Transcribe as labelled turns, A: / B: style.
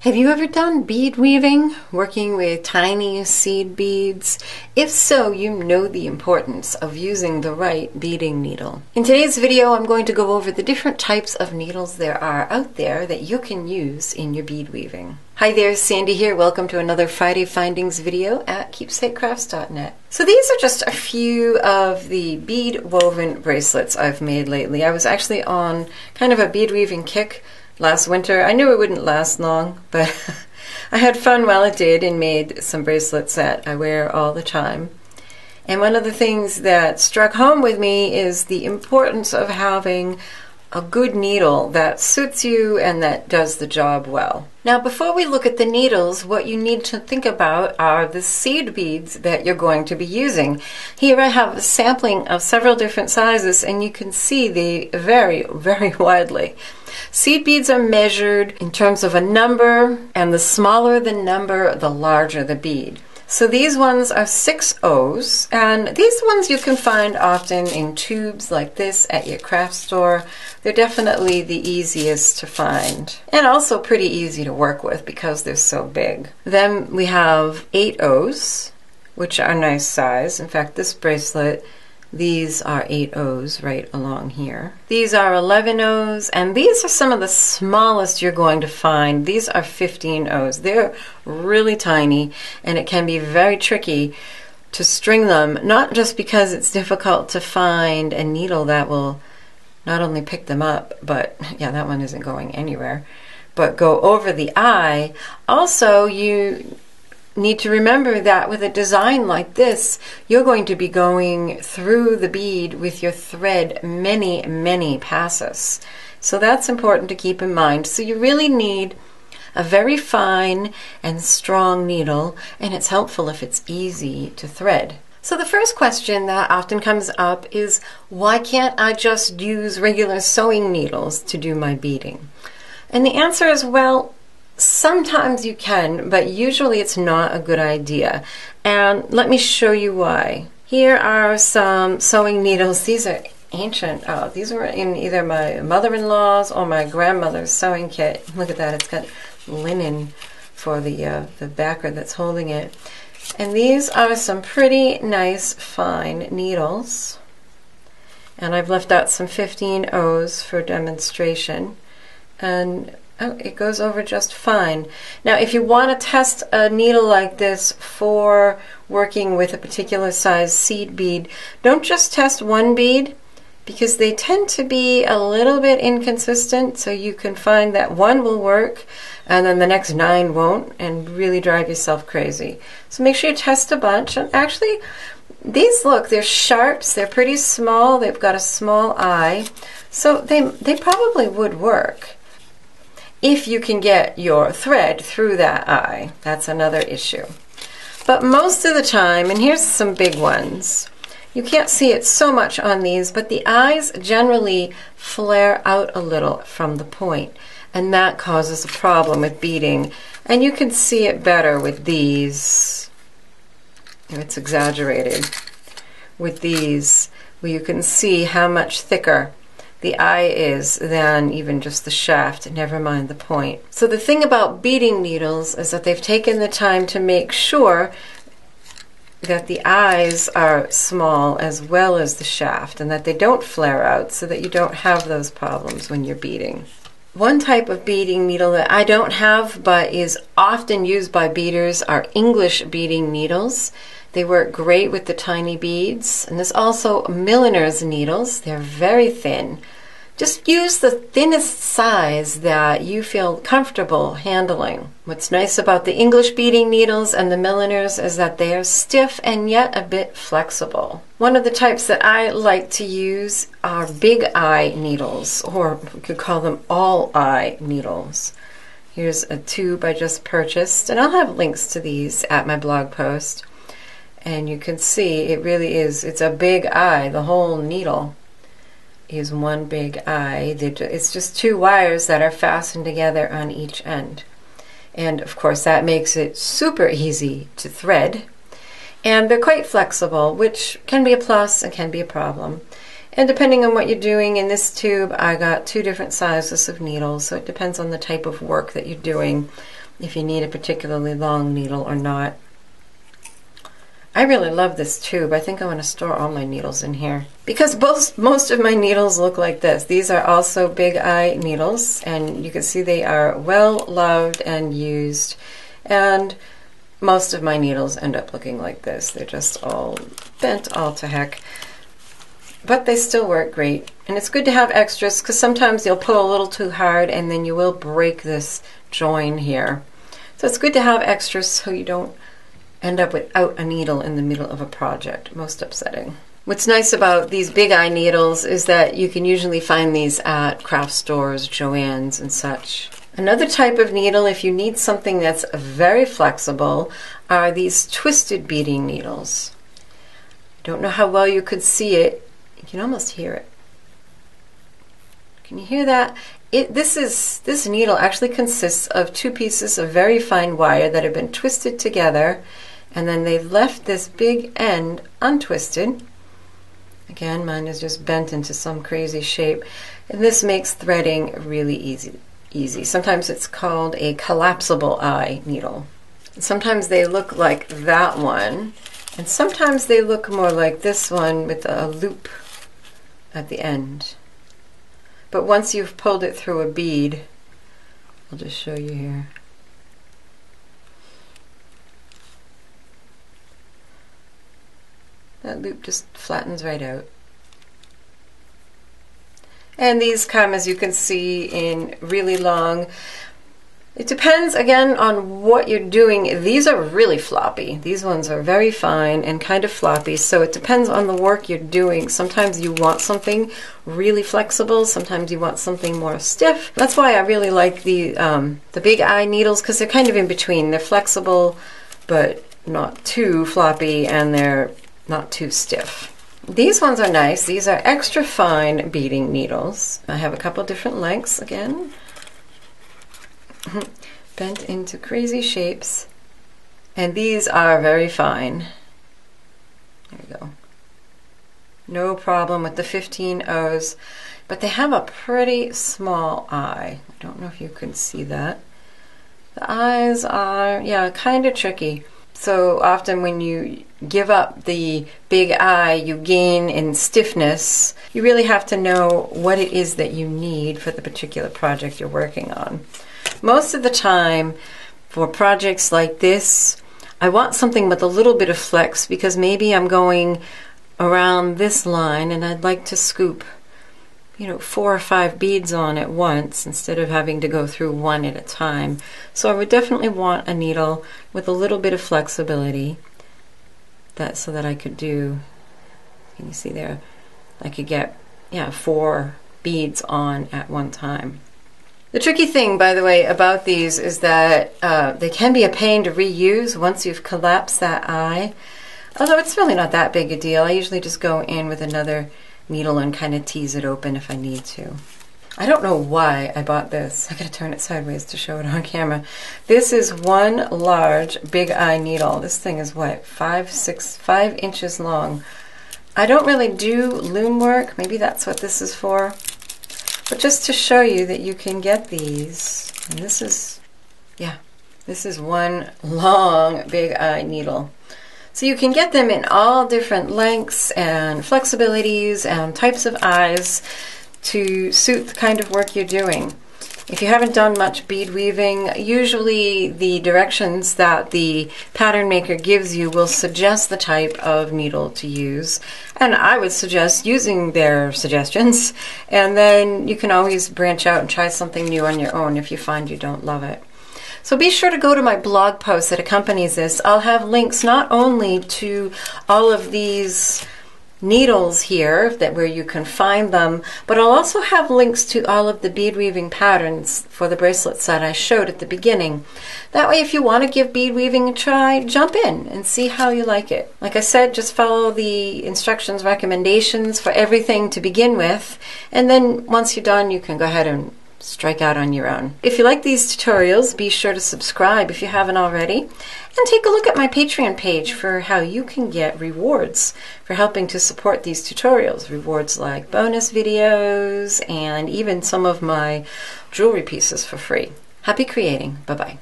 A: Have you ever done bead weaving, working with tiny seed beads? If so, you know the importance of using the right beading needle. In today's video, I'm going to go over the different types of needles there are out there that you can use in your bead weaving. Hi there, Sandy here. Welcome to another Friday Findings video at keepsakecrafts.net. So these are just a few of the bead woven bracelets I've made lately. I was actually on kind of a bead weaving kick last winter. I knew it wouldn't last long, but I had fun while it did and made some bracelets that I wear all the time. And one of the things that struck home with me is the importance of having a good needle that suits you and that does the job well. Now, before we look at the needles, what you need to think about are the seed beads that you're going to be using. Here I have a sampling of several different sizes, and you can see they vary very widely. Seed beads are measured in terms of a number, and the smaller the number, the larger the bead. So these ones are 6 O's, and these ones you can find often in tubes like this at your craft store. They're definitely the easiest to find, and also pretty easy to work with because they're so big. Then we have 8 O's, which are a nice size. In fact, this bracelet, these are 8 O's right along here. These are 11 O's, and these are some of the smallest you're going to find. These are 15 O's. They're really tiny, and it can be very tricky to string them, not just because it's difficult to find a needle that will not only pick them up, but yeah, that one isn't going anywhere, but go over the eye. Also, you need to remember that with a design like this, you're going to be going through the bead with your thread many passes. So that's important to keep in mind. So you really need a very fine and strong needle, and it's helpful if it's easy to thread. So the first question that often comes up is, why can't I just use regular sewing needles to do my beading? And the answer is, well, sometimes you can, but usually it's not a good idea. And let me show you why. Here are some sewing needles. These are ancient. These were in either my mother-in-law's or my grandmother's sewing kit. Look at that. It's got linen for the backer that's holding it. And these are some pretty nice fine needles. And I've left out some 15 O's for demonstration. And oh, it goes over just fine. Now, if you want to test a needle like this for working with a particular size seed bead, don't just test one bead, because they tend to be a little bit inconsistent, so you can find that one will work and then the next 9 won't, and really drive yourself crazy. So make sure you test a bunch. And actually, these, look, they're sharps, they're pretty small, they've got a small eye, so they probably would work if you can get your thread through that eye. That's another issue. But most of the time, and here's some big ones, you can't see it so much on these, but the eyes generally flare out a little from the point, and that causes a problem with beading. And you can see it better with these. It's exaggerated. With these, where you can see how much thicker the eye is than even just the shaft, never mind the point. So the thing about beading needles is that they've taken the time to make sure that the eyes are small as well as the shaft, and that they don't flare out, so that you don't have those problems when you're beading. One type of beading needle that I don't have but is often used by beaders are English beading needles. They work great with the tiny beads. And there's also milliner's needles. They're very thin. Just use the thinnest size that you feel comfortable handling. What's nice about the English beading needles and the milliner's is that they are stiff and yet a bit flexible. One of the types that I like to use are big eye needles, or we could call them all eye needles. Here's a tube I just purchased, and I'll have links to these at my blog post. And you can see it really is, it's a big eye. The whole needle is one big eye. It's just 2 wires that are fastened together on each end. And of course that makes it super easy to thread. And they're quite flexible, which can be a plus and can be a problem. And depending on what you're doing, in this tube I got 2 different sizes of needles, so it depends on the type of work that you're doing. if you need a particularly long needle or not. I really love this tube. I think I want to store all my needles in here because most of my needles look like this. These are also big eye needles, and you can see they are well loved and used, and most of my needles end up looking like this. They're just all bent all to heck, but they still work great. And it's good to have extras because sometimes you'll pull a little too hard and then you will break this join here. So it's good to have extras so you don't end up without a needle in the middle of a project. Most upsetting. What's nice about these big eye needles is that you can usually find these at craft stores, Joann's and such. Another type of needle, if you need something that's very flexible, are these twisted beading needles. I don't know how well you could see it. You can almost hear it. Can you hear that? This needle actually consists of two pieces of very fine wire that have been twisted together, and then they've left this big end untwisted. Again, mine is just bent into some crazy shape, and this makes threading really easy. Sometimes it's called a collapsible eye needle. Sometimes they look like that one, and sometimes they look more like this one with a loop at the end. But once you've pulled it through a bead, I'll just show you here. That loop just flattens right out. And these come, as you can see, in really long. It depends, again, on what you're doing. These are really floppy. These ones are very fine and kind of floppy, so it depends on the work you're doing. Sometimes you want something really flexible, sometimes you want something more stiff. That's why I really like the big eye needles, because they're kind of in between. They're flexible, but not too floppy, and they're not too stiff. These ones are nice. These are extra fine beading needles. I have a couple different lengths again. Bent into crazy shapes, and these are very fine. There we go. No problem with the 15 O's, but they have a pretty small eye. I don't know if you can see that. The eyes are, yeah, kind of tricky. So often when you give up the big eye, you gain in stiffness. You really have to know what it is that you need for the particular project you're working on. Most of the time, for projects like this, I want something with a little bit of flex, because maybe I'm going around this line and I'd like to scoop, 4 or 5 beads on at once instead of having to go through one at a time. So I would definitely want a needle with a little bit of flexibility, so that I could do, can you see there, I could get 4 beads on at one time. The tricky thing, by the way, about these is that they can be a pain to reuse once you've collapsed that eye. Although it's really not that big a deal. I usually just go in with another needle and kind of tease it open if I need to. I don't know why I bought this. I gotta turn it sideways to show it on camera. This is one large big eye needle. This thing is what, 5 inches long. I don't really do loom work. Maybe that's what this is for. But just to show you that you can get these, and this is one long big eye needle. So you can get them in all different lengths and flexibilities and types of eyes to suit the kind of work you're doing. If you haven't done much bead weaving, usually the directions that the pattern maker gives you will suggest the type of needle to use. And I would suggest using their suggestions, and then you can always branch out and try something new on your own if you find you don't love it. So be sure to go to my blog post that accompanies this. I'll have links not only to all of these needles here where you can find them, but I'll also have links to all of the bead weaving patterns for the bracelets that I showed at the beginning. That way, if you want to give bead weaving a try, jump in and see how you like it. Like I said, just follow the instructions, recommendations for everything to begin with, and then once you're done, you can go ahead and strike out on your own. If you like these tutorials, be sure to subscribe if you haven't already, and take a look at my Patreon page for how you can get rewards for helping to support these tutorials. Rewards like bonus videos and even some of my jewelry pieces for free. Happy creating. Bye-bye.